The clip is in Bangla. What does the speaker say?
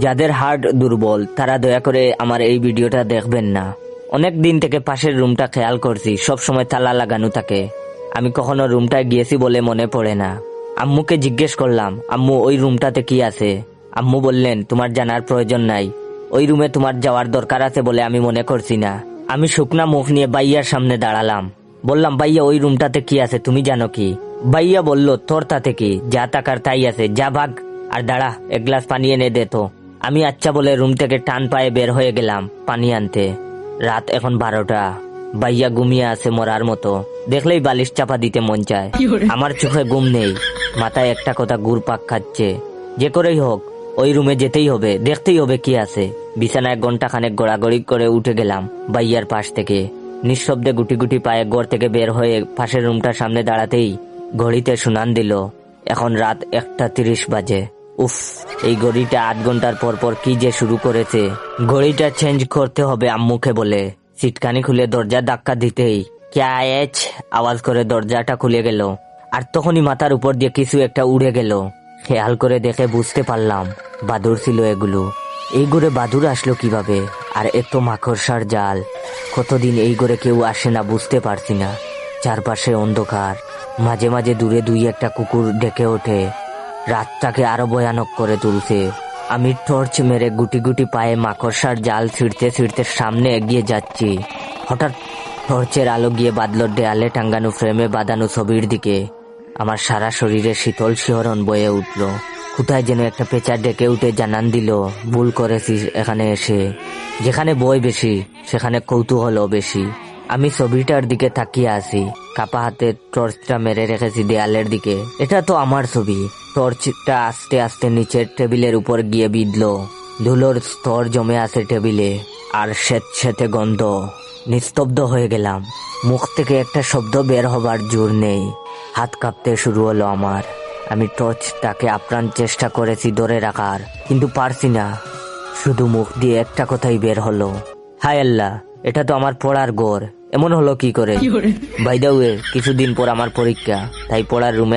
যাদের হার্ট দুর্বল তারা দয়া করে আমার এই ভিডিওটা দেখবেন না। অনেক দিন থেকে পাশের রুমটা খেয়াল করছি, সব সময় তালা লাগানো থাকে। আমি কখনো রুমটায় গিয়েছি বলে মনে পড়ে না। আম্মুকে জিজ্ঞেস করলাম, আম্মু ওই রুমটাতে কি আছে? আম্মু বললেন, তোমার জানার প্রয়োজন নাই, ওই রুমে তোমার যাওয়ার দরকার আছে বলে আমি মনে করছি না। আমি শুকনা মুখ নিয়ে বাইয়ার সামনে দাঁড়ালাম। বললাম, ভাইয়া ওই রুমটাতে কি আছে তুমি জানো কি? ভাইয়া বলল, তোর তাতে কি, যা টাকার তাই আছে, যা ভাগ। আর দাঁড়া, এক গ্লাস পানি এনে দে তো। আমি আচ্ছা বলে রুম থেকে টান পায়ে বের হয়ে গেলাম পানি আনতে। রাত এখন 12টা। ভাইয়া ঘুমিয়ে আছে মরার মতো, দেখলেই বালিশ চাপা দিতে মন চায়। আমার চোখে ঘুম নেই, মাথায় একটা কথা ঘুরপাক খাচ্ছে, যে করেই হোক ওই রুমে যেতেই হবে, দেখতেই হবে কি আছে। বিছানায় ঘন্টা খানেক গড়াগড়ি করে উঠে গেলাম ভাইয়ার পাশ থেকে। নিঃশব্দে গুটি গুটি পায়ে ঘর থেকে বের হয়ে পাশের রুমটার সামনে দাঁড়াতেই ঘড়িতে শুনান দিল এখন রাত 1:30 বাজে। উফ, এই ঘড়িটা 8 ঘন্টার পর পর কি যে শুরু করেছে। ঘড়িটা চেঞ্জ করতে হবে আম্মুকে বলে সিটকানি খুলে দরজা ধাক্কা দিতেই ক্যা এচ আওয়াজ করে দরজাটা খুলে গেল। আর তখনই মাথার উপর দিয়ে কিছু একটা উড়ে গেল। খেয়াল করে দেখে বুঝতে পারলাম বাদুড় ছিল এগুলো। এই ঘরে বাদুড় আসলো কিভাবে? আর এত মাকড়সার জাল। কতদিন এই ঘরে কেউ আসে না বুঝতে পারছি না। চারপাশে অন্ধকার, মাঝে মাঝে দূরে দুই একটা কুকুর ডেকে ওঠে। রাতটাকে আরো ভয়ানক করে তুলছে। আমি টর্চ মেরে গুটি গুটি পায়ে মাকড়সার জাল ছিঁড়তে ছিঁড়তে সামনে এগিয়ে যাচ্ছি। হঠাৎ টর্চের আলো গিয়ে বাদল দেয়ালে টাঙ্গানো ফ্রেমে বাঁধানো ছবির দিকে। আমার সারা শরীরে শীতল শিহরণ বয়ে উঠল। কোথায় যেন একটা পেঁচা ডেকে উঠে জানান দিল, ভুল করেছিস এখানে এসে। যেখানে বই বেশি সেখানে কৌতূহলও বেশি। আমি ছবিটার দিকে তাকিয়ে আছি, কাপা হাতে টর্চটা মেরে রেখেছি দেয়ালের দিকে। এটা তো আমার ছবি। টর্চটা আস্তে আস্তে নিচের টেবিলের উপর গিয়ে বিঁধল। ধুলোর স্তর জমে আছে টেবিলে, আর স্যাঁতস্যাঁতে গন্ধ। নিস্তব্ধ হয়ে গেলাম। মুখ থেকে একটা শব্দ বের হবার জোর নেই। হাত কাঁপতে শুরু হলো আমার। আমি টর্চটাকে আপ্রাণ চেষ্টা করেছি ধরে রাখার, কিন্তু পারছি না। শুধু মুখ দিয়ে একটা কথাই বের হলো, হায় আল্লাহ, এটা তো আমার পড়ার ঘর। এমন হলো কি করে? বাই দ্য ওয়ে, কিছুদিন পর আমার পরীক্ষা, তাই পড়ার রুমে